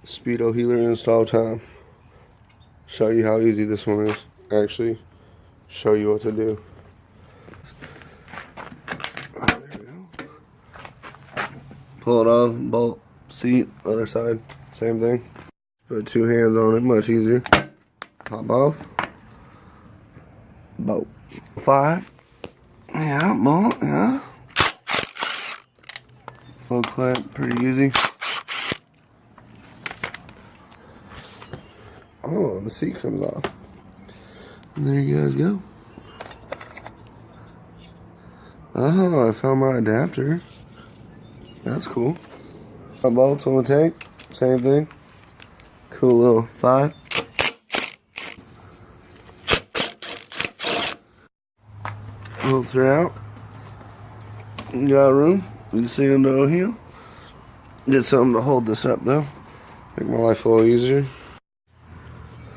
SpeedoHealer install time. Show you how easy this one is. Actually, show you what to do. Oh, there we go. Pull it off, bolt, seat, other side, same thing. Put two hands on it, much easier. Pop off. Bolt. 5. Yeah, bolt, yeah. Little clip, pretty easy. Oh, the seat comes off. And there you guys go. Oh, I found my adapter. That's cool. My bolts on the tank, same thing. Cool little 5. Bolts are out. You got room. You can see them down here. Did something to hold this up though. Make my life a little easier.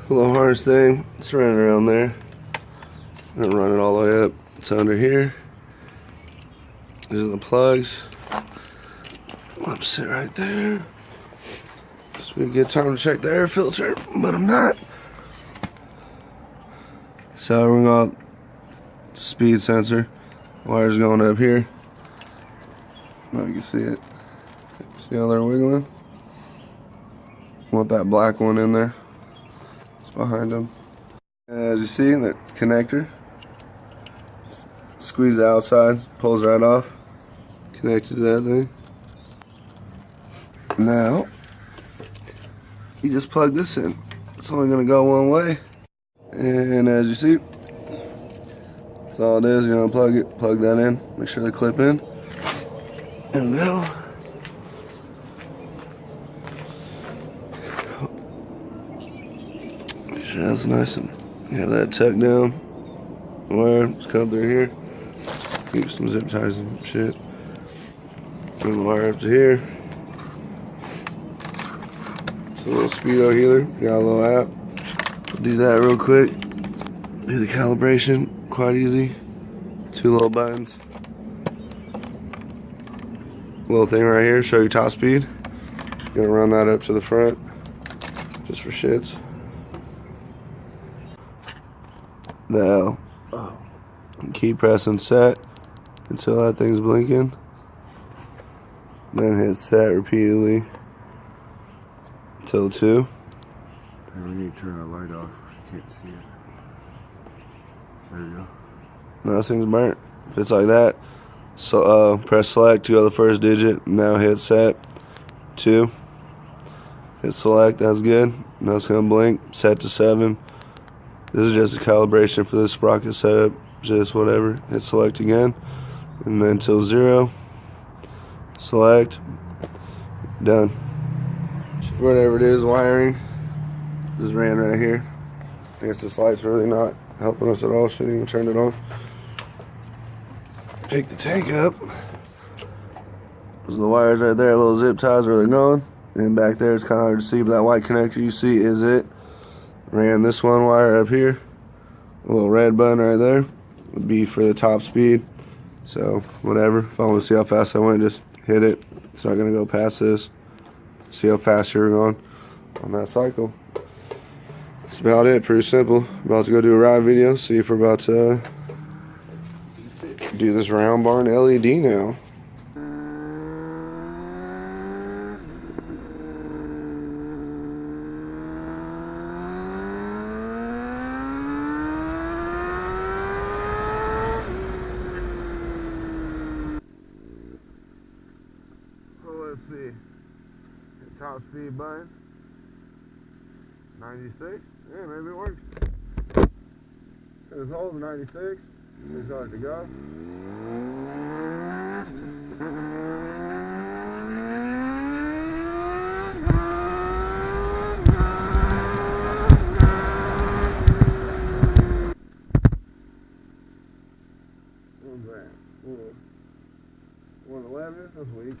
A little harness thing. It's running around there. I'm gonna run it all the way up. It's under here. These are the plugs. I'll sit right there. This would be a good time to check the air filter, but I'm not. So we got speed sensor. Wires going up here. Now you can see it. See how they're wiggling? Want that black one in there. It's behind them. As you see, that connector. Squeeze the outside, pulls right off. Connected to that thing. Now, you just plug this in. It's only gonna go one way. And as you see, that's all it is. You unplug it, plug that in, make sure they clip in. And go. Make sure that's nice and have that tucked down. Wire, just come through here. Keep some zip ties and shit. Bring the wire up to here. It's a little SpeedoHealer. Got a little app. Do that real quick. Do the calibration. Quite easy. 2 little buttons. Little thing right here. Show you top speed. Gonna run that up to the front. Just for shits. Now, keep pressing set until that thing's blinking. Then hit set repeatedly until 2. And we need to turn our light off. You can't see it. There you go. Now this thing's burnt. If it's like that, so press select to go to the first digit. Now hit set 2. Hit select. That's good. Now it's gonna blink. Set to 7. This is just a calibration for this sprocket setup. Just whatever. Hit select again, and then till 0. Select. Done. Whatever it is, wiring just ran right here. I guess this light's really not helping us at all. Shouldn't even turn it on. Pick the tank up. Those are the wires right there. Little zip ties where they're going. And back there, it's kind of hard to see, but that white connector you see is it. Ran this one wire up here. A little red button right there would be for the top speed. So whatever. If I want to see how fast I went, just hit it. It's not gonna go past this. See how fast you're going on that cycle. That's about it. Pretty simple. About to go do a ride video. See if we're about to do this round barn LED now. Let's see. Top speed button. 96. Yeah, maybe it works. It's holding 96. We start to go. What's that? 111. That's weak.